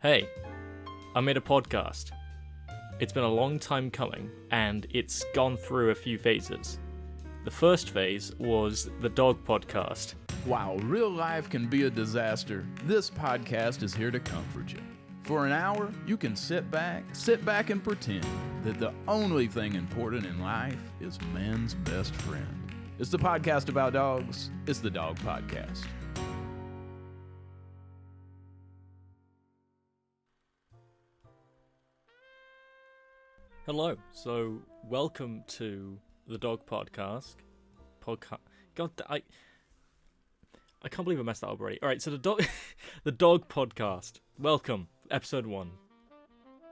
Hey, I made a podcast. It's been a long time coming, and it's gone through a few phases. The first phase was the dog podcast. While real life can be a disaster, this podcast is here to comfort you. For an hour, you can sit back and pretend that the only thing important in life is man's best friend. It's the podcast about dogs. It's the Dog Podcast. Hello, so welcome to the dog podcast. God, I can't believe I messed that up already. All right, so the dog podcast. Welcome, episode 1.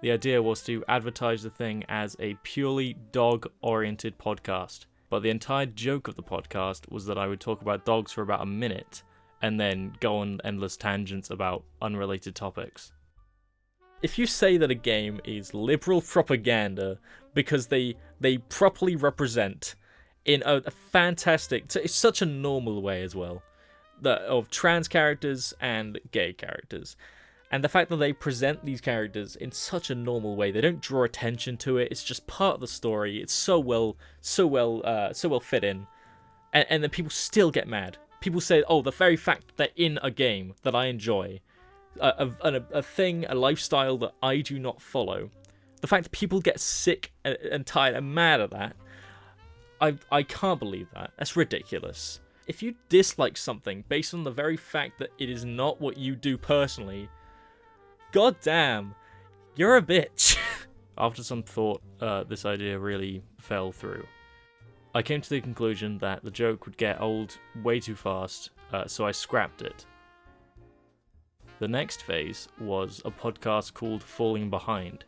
The idea was to advertise the thing as a purely dog-oriented podcast, but the entire joke of the podcast was that I would talk about dogs for about a minute and then go on endless tangents about unrelated topics. If you say that a game is liberal propaganda because they properly represent in a fantastic, it's such a normal way as well, of trans characters and gay characters, and the fact that they present these characters in such a normal way, they don't draw attention to it. It's just part of the story. It's so well fit in, and then people still get mad. People say, "Oh, the very fact that they're in a game that I enjoy." A lifestyle that I do not follow. The fact that people get sick and tired and mad at that, I can't believe that. That's ridiculous. If you dislike something based on the very fact that it is not what you do personally, goddamn, you're a bitch. After some thought, this idea really fell through. I came to the conclusion that the joke would get old way too fast, so I scrapped it. The next phase was a podcast called Falling Behind.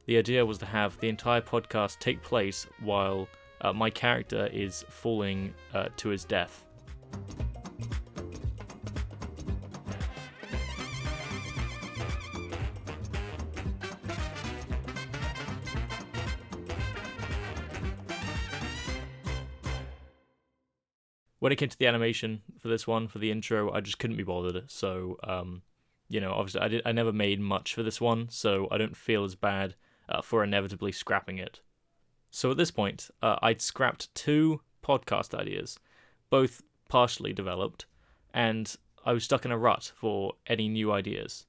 The idea was to have the entire podcast take place while my character is falling to his death. When it came to the animation for this one, for the intro, I just couldn't be bothered. So, obviously I never made much for this one, so I don't feel as bad for inevitably scrapping it. So at this point, I'd scrapped 2 podcast ideas, both partially developed, and I was stuck in a rut for any new ideas.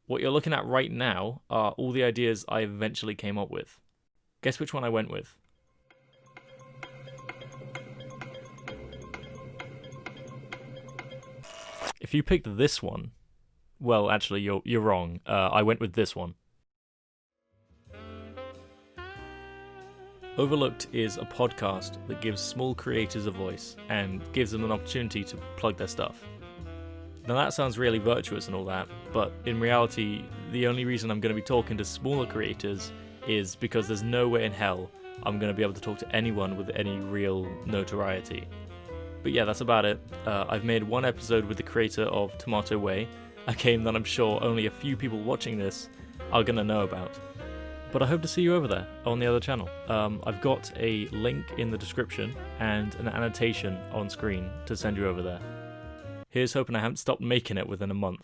What you're looking at right now are all the ideas I eventually came up with. Guess which one I went with? If you picked this one, well, actually, you're wrong. I went with this one. Overlooked is a podcast that gives small creators a voice and gives them an opportunity to plug their stuff. Now that sounds really virtuous and all that, but in reality, the only reason I'm going to be talking to smaller creators is because there's no way in hell I'm going to be able to talk to anyone with any real notoriety. But yeah, that's about it. I've made 1 episode with the creator of Tomato Way, a game that I'm sure only a few people watching this are going to know about. But I hope to see you over there on the other channel. I've got a link in the description and an annotation on screen to send you over there. Here's hoping I haven't stopped making it within a month.